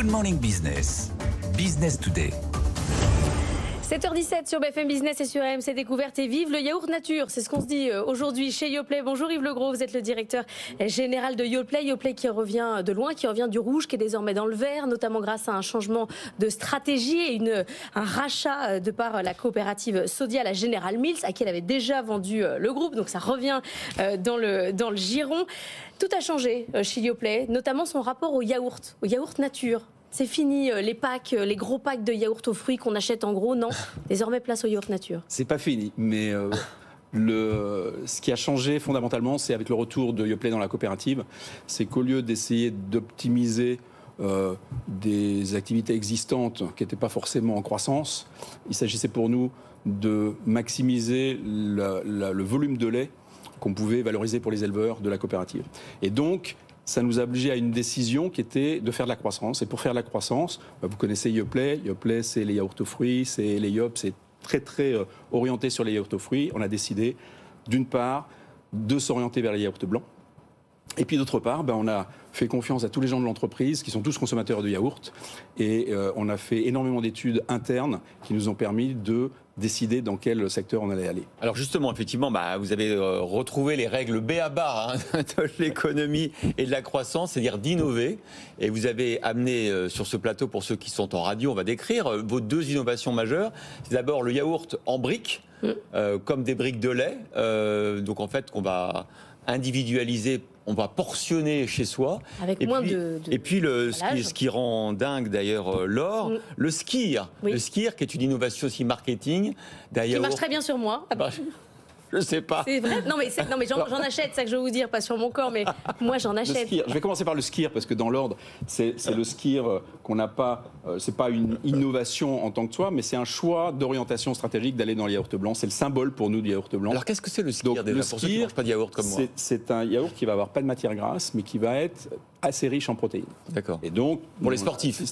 Good Morning Business, Business Today. 7h17 sur BFM Business et sur AMC Découverte et vive le yaourt nature. C'est ce qu'on se dit aujourd'hui chez Yoplait. Bonjour Yves Legros, vous êtes le directeur général de Yoplait. Yoplait qui revient de loin, qui revient du rouge, qui est désormais dans le vert, notamment grâce à un changement de stratégie et un rachat de par la coopérative Sodial à General Mills, à qui elle avait déjà vendu le groupe. Donc ça revient dans le giron. Tout a changé chez Yoplait, notamment son rapport au yaourt nature. C'est fini, les packs, les gros packs de yaourt aux fruits qu'on achète en gros, non. Désormais, place au yaourt nature. C'est pas fini, mais ce qui a changé fondamentalement, c'est avec le retour de Yoplait dans la coopérative, c'est qu'au lieu d'essayer d'optimiser des activités existantes qui n'étaient pas forcément en croissance, il s'agissait pour nous de maximiser le volume de lait qu'on pouvait valoriser pour les éleveurs de la coopérative. Et donc, ça nous a obligé à une décision qui était de faire de la croissance. Et pour faire de la croissance, vous connaissez Yoplait. Yoplait, c'est les yaourts aux fruits, c'est les Yop, c'est très orienté sur les yaourts aux fruits. On a décidé, d'une part, de s'orienter vers les yaourts blancs. Et puis d'autre part, on a fait confiance à tous les gens de l'entreprise qui sont tous consommateurs de yaourt. Et on a fait énormément d'études internes qui nous ont permis de décider dans quel secteur on allait aller. Alors justement, effectivement, vous avez retrouvé les règles b.a.-ba de l'économie et de la croissance, c'est-à-dire d'innover. Et vous avez amené sur ce plateau, pour ceux qui sont en radio, on va décrire vos deux innovations majeures. C'est d'abord le yaourt en briques, comme des briques de lait. Donc en fait, qu'on va individualiser, on va portionner chez soi. Avec et moins puis, de Et puis, ce qui rend dingue d'ailleurs Laure, le skir. Oui. Le skir, qui est une innovation aussi marketing. Qui marche très bien sur moi. Je sais pas. C'est vrai. Non mais j'en achète, c'est ça que je veux vous dire, pas sur mon corps, mais moi j'en achète. Je vais commencer par le skir parce que dans l'ordre, c'est le skir qu'on n'a pas. C'est pas une innovation en tant que soi, mais c'est un choix d'orientation stratégique d'aller dans les yaourts blancs. C'est le symbole pour nous du yaourt blanc. Alors qu'est-ce que c'est le skir déjà, pour ceux qui ne mangent pas de yaourt comme moi? C'est un yaourt qui va avoir pas de matière grasse, mais qui va être assez riche en protéines. D'accord. Et donc pour les sportifs.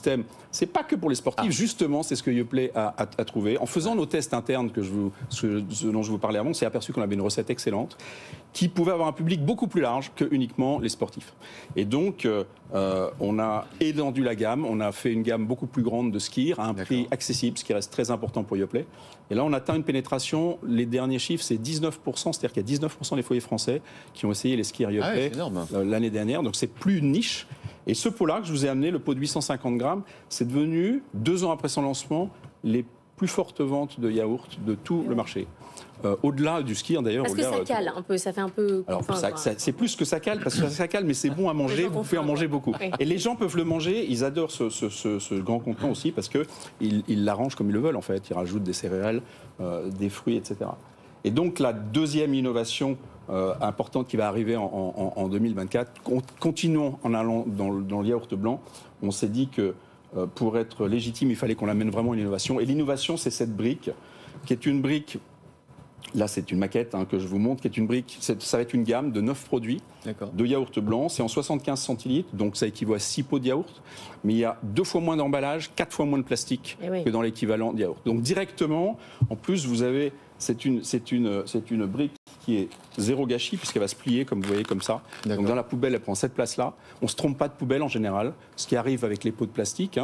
C'est pas que pour les sportifs. Justement, c'est ce que Yoplait a trouvé. En faisant nos tests internes ce dont je vous parlais avant, on s'est aperçu qu'on avait une recette excellente qui pouvait avoir un public beaucoup plus large que uniquement les sportifs. Et donc, on a étendu la gamme. On a fait une gamme beaucoup plus grande de skir à un prix accessible, ce qui reste très important pour Yoplait. Et là, on atteint une pénétration. Les derniers chiffres, c'est 19%. C'est-à-dire qu'il y a 19% des foyers français qui ont essayé les skirs Yoplait l'année dernière. Donc, c'est plus une niche. Et ce pot-là que je vous ai amené, le pot de 850 grammes, c'est devenu, 2 ans après son lancement, les plus fortes ventes de yaourt de tout le marché. Au-delà du skir d'ailleurs. Parce que ça cale un peu, ça fait un peu. Alors c'est plus que ça cale, parce que ça cale, mais c'est bon à manger, vous pouvez en manger beaucoup. Oui. Et les gens peuvent le manger, ils adorent ce grand contenant aussi, parce qu'ils l'arrangent comme ils le veulent en fait. Ils rajoutent des céréales, des fruits, etc. Et donc la deuxième innovation importante qui va arriver en 2024, continuons en allant dans le yaourt blanc, on s'est dit que pour être légitime, il fallait qu'on amène vraiment une innovation. Et l'innovation, c'est cette brique, qui est une brique. Là, c'est une maquette que je vous montre, qui est une brique. Ça va être une gamme de 9 produits de yaourt blanc. C'est en 75 centilitres, donc ça équivaut à 6 pots de yaourt. Mais il y a 2 fois moins d'emballage, 4 fois moins de plastique que dans l'équivalent de yaourt. Donc directement, en plus, vous avez... C'est une brique qui est zéro gâchis, puisqu'elle va se plier, comme vous voyez, comme ça. Donc dans la poubelle, elle prend cette place-là. On ne se trompe pas de poubelle en général, ce qui arrive avec les pots de plastique.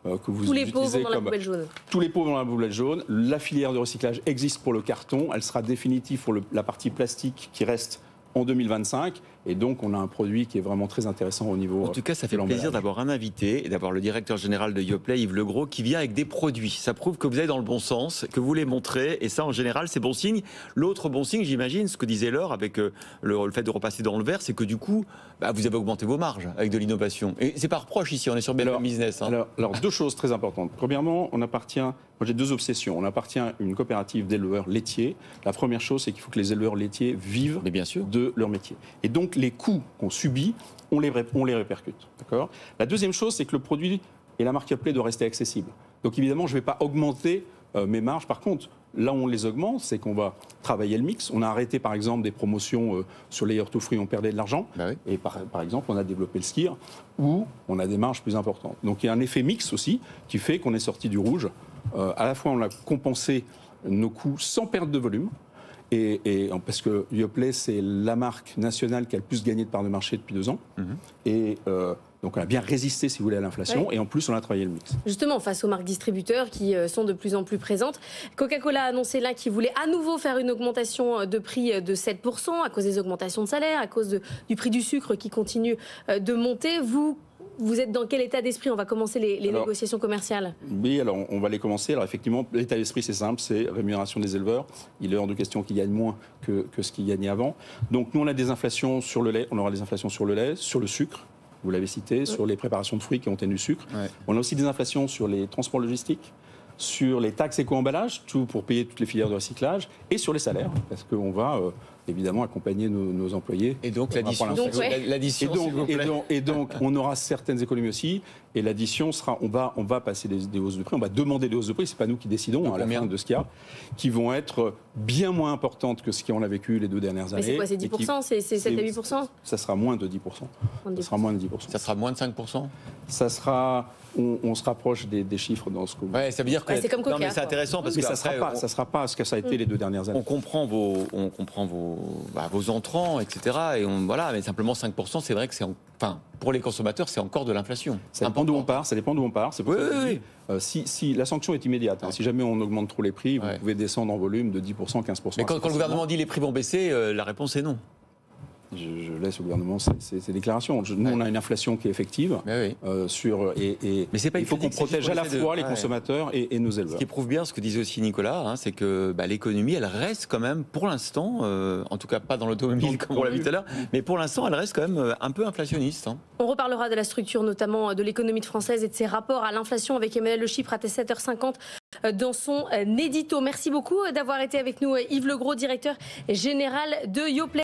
Que vous Tous les pots utilisez vont dans la poubelle jaune. Tous les pots vont dans la poubelle jaune. La filière de recyclage existe pour le carton. Elle sera définitive pour la partie plastique qui reste en 2025. Et donc, on a un produit qui est vraiment très intéressant au niveau. En tout cas, ça fait plaisir d'avoir un invité et d'avoir le directeur général de Yoplait, Yves Legros, qui vient avec des produits. Ça prouve que vous allez dans le bon sens, que vous les montrez. Et ça, en général, c'est bon signe. L'autre bon signe, j'imagine, ce que disait Laure avec le fait de repasser dans le vert, c'est que du coup, vous avez augmenté vos marges avec de l'innovation. Et c'est pas reproche ici, on est sur BFM Business. Alors, deux choses très importantes. Premièrement, moi j'ai 2 obsessions. On appartient à une coopérative d'éleveurs laitiers. La première chose, c'est qu'il faut que les éleveurs laitiers vivent de leur métier. Et donc, les coûts qu'on subit, on les répercute. D'accord ? La deuxième chose, c'est que le produit et la marque Yoplait doivent rester accessibles. Donc évidemment, je ne vais pas augmenter mes marges. Par contre, là où on les augmente, c'est qu'on va travailler le mix. On a arrêté par exemple des promotions sur les yaourts aux fruits, on perdait de l'argent. Et par exemple, on a développé le skir où on a des marges plus importantes. Donc il y a un effet mix aussi qui fait qu'on est sorti du rouge. À la fois, on a compensé nos coûts sans perte de volume. Parce que Yoplait, c'est la marque nationale qui a le plus gagné de parts de marché depuis 2 ans. Et donc on a bien résisté, si vous voulez, à l'inflation. Et en plus, on a travaillé le mix. Justement, face aux marques distributeurs qui sont de plus en plus présentes, Coca-Cola a annoncé là qu'il voulait à nouveau faire une augmentation de prix de 7% à cause des augmentations de salaire, à cause du prix du sucre qui continue de monter. Vous êtes dans quel état d'esprit? On va commencer les négociations commerciales. Oui, alors on va les commencer. Alors effectivement, l'état d'esprit, c'est simple, c'est rémunération des éleveurs. Il est hors de question qu'ils gagnent moins que ce qu'ils gagnaient avant. Donc nous, on a des inflations sur le lait, on aura des inflations sur le lait, sur le sucre, vous l'avez cité, sur les préparations de fruits qui contiennent du sucre. On a aussi des inflations sur les transports logistiques, sur les taxes éco-emballage, tout pour payer toutes les filières de recyclage, et sur les salaires, parce qu'on va évidemment accompagner nos employés. Et donc l'addition, Et donc on aura certaines économies aussi, et l'addition sera, on va passer des hausses de prix, on va demander des hausses de prix, c'est pas nous qui décidons à la fin de ce qu'il y a, qui vont être bien moins importantes que ce qu'on a vécu les 2 dernières années. Mais c'est quoi, c'est 10%, c'est 7 à 8%? Ça sera moins de 10%. Ça sera moins de 10%. Ça sera moins de 5%? Ça sera... On se rapproche des chiffres dans ce que... Ouais, ça veut dire que... c'est comme Coca. Non, mais c'est intéressant parce que ça ne sera pas ce que ça a été les 2 dernières années. On comprend vos entrants, etc. Et voilà, mais simplement 5%, c'est vrai que c'est... Enfin, pour les consommateurs, c'est encore de l'inflation. Ça dépend d'où on part. C'est pour ça que si la sanction est immédiate, si jamais on augmente trop les prix, vous pouvez descendre en volume de 10%, 15%. Mais quand le gouvernement dit les prix vont baisser, la réponse est non. Je laisse au gouvernement ces déclarations. Nous, on a une inflation qui est effective. Mais il faut qu'on protège à la fois les consommateurs et nos éleveurs. Ce qui prouve bien ce que disait aussi Nicolas, c'est que l'économie, elle reste quand même, pour l'instant, en tout cas pas dans l'automobile comme on l'a vu tout à l'heure, mais pour l'instant, elle reste quand même un peu inflationniste. On reparlera de la structure, notamment de l'économie française et de ses rapports à l'inflation avec Emmanuel Le Chypre à 7h50 dans son édito. Merci beaucoup d'avoir été avec nous, Yves Legros, directeur général de Yoplait.